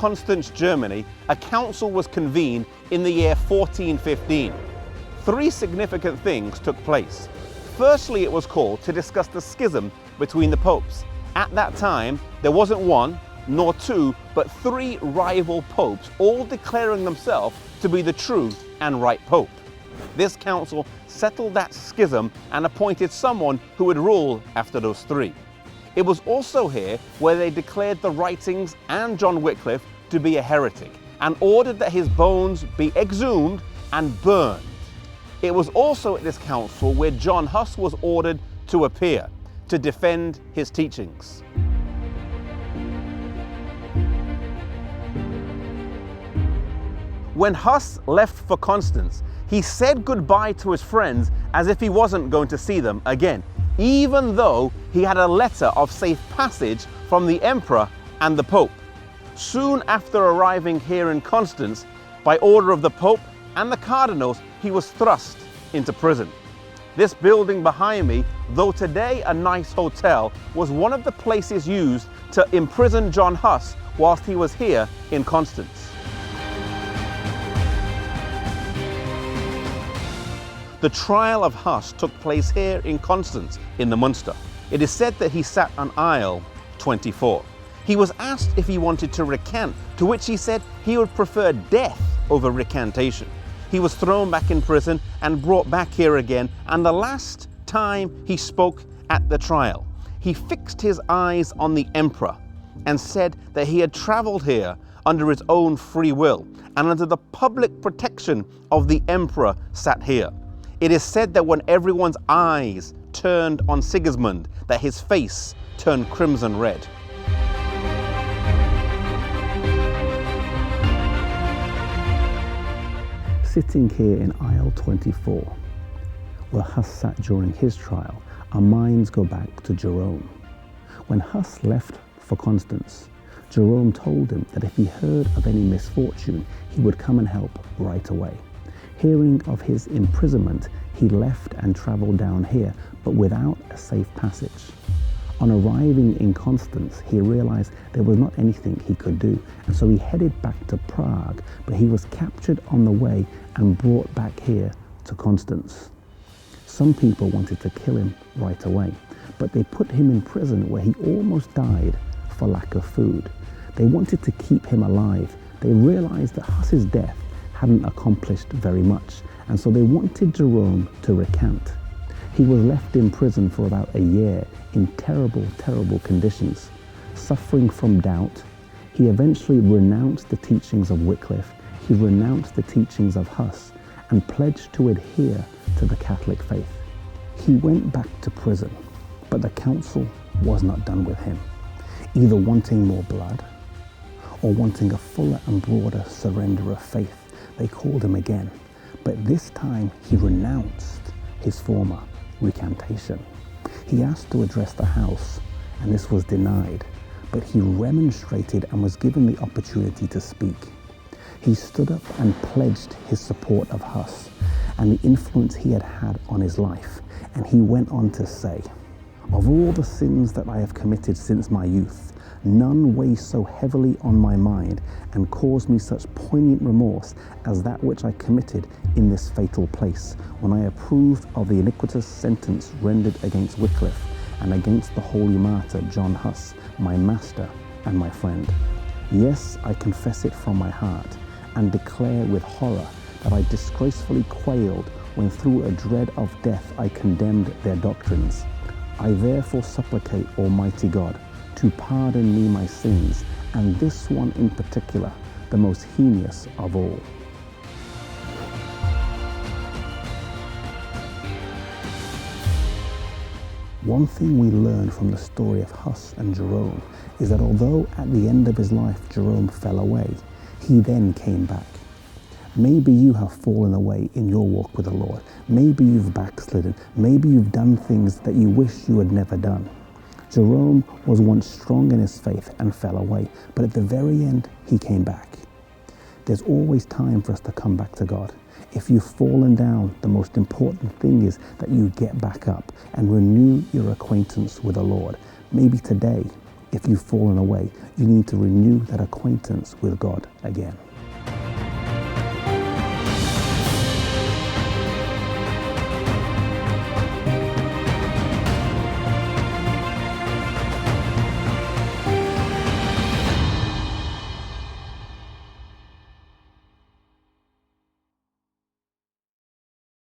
Constance, Germany, a council was convened in the year 1415. Three significant things took place. Firstly, it was called to discuss the schism between the popes. At that time, there wasn't one, nor two, but three rival popes, all declaring themselves to be the true and right pope. This council settled that schism and appointed someone who would rule after those three. It was also here where they declared the writings and John Wycliffe to be a heretic and ordered that his bones be exhumed and burned. It was also at this council where John Huss was ordered to appear to defend his teachings. When Huss left for Constance, he said goodbye to his friends as if he wasn't going to see them again, even though he had a letter of safe passage from the emperor and the pope. Soon after arriving here in Constance, by order of the pope and the cardinals, he was thrust into prison. This building behind me, though today a nice hotel, was one of the places used to imprison John Huss whilst he was here in Constance. The trial of Huss took place here in Constance in the Munster. It is said that he sat on aisle 24. He was asked if he wanted to recant, to which he said he would prefer death over recantation. He was thrown back in prison and brought back here again, and the last time he spoke at the trial, he fixed his eyes on the emperor and said that he had traveled here under his own free will and under the public protection of the emperor sat here. It is said that when everyone's eyes turned on Sigismund, that his face turned crimson red. Sitting here in aisle 24, where Huss sat during his trial, our minds go back to Jerome. When Huss left for Constance, Jerome told him that if he heard of any misfortune, he would come and help right away. Hearing of his imprisonment, he left and travelled down here, but without a safe passage. On arriving in Constance, he realized there was not anything he could do, and so he headed back to Prague, but he was captured on the way and brought back here to Constance. Some people wanted to kill him right away, but they put him in prison where he almost died for lack of food. They wanted to keep him alive. They realized that Huss's death hadn't accomplished very much, and so they wanted Jerome to recant. He was left in prison for about a year in terrible, terrible conditions. Suffering from doubt, he eventually renounced the teachings of Wycliffe, he renounced the teachings of Huss, and pledged to adhere to the Catholic faith. He went back to prison, but the council was not done with him, either wanting more blood or wanting a fuller and broader surrender of faith. They called him again, but this time he renounced his former recantation. He asked to address the house, and this was denied, but he remonstrated and was given the opportunity to speak. He stood up and pledged his support of Huss and the influence he had had on his life, and he went on to say, "Of all the sins that I have committed since my youth, none weighs so heavily on my mind and caused me such poignant remorse as that which I committed in this fatal place, when I approved of the iniquitous sentence rendered against Wycliffe and against the holy martyr John Huss, my master and my friend. Yes, I confess it from my heart and declare with horror that I disgracefully quailed when through a dread of death I condemned their doctrines. I therefore supplicate Almighty God to pardon me my sins, and this one in particular, the most heinous of all." One thing we learn from the story of Huss and Jerome is that although at the end of his life Jerome fell away, he then came back. Maybe you have fallen away in your walk with the Lord. Maybe you've backslidden. Maybe you've done things that you wish you had never done. Jerome was once strong in his faith and fell away, but at the very end, he came back. There's always time for us to come back to God. If you've fallen down, the most important thing is that you get back up and renew your acquaintance with the Lord. Maybe today If you've fallen away, you need to renew that acquaintance with God again.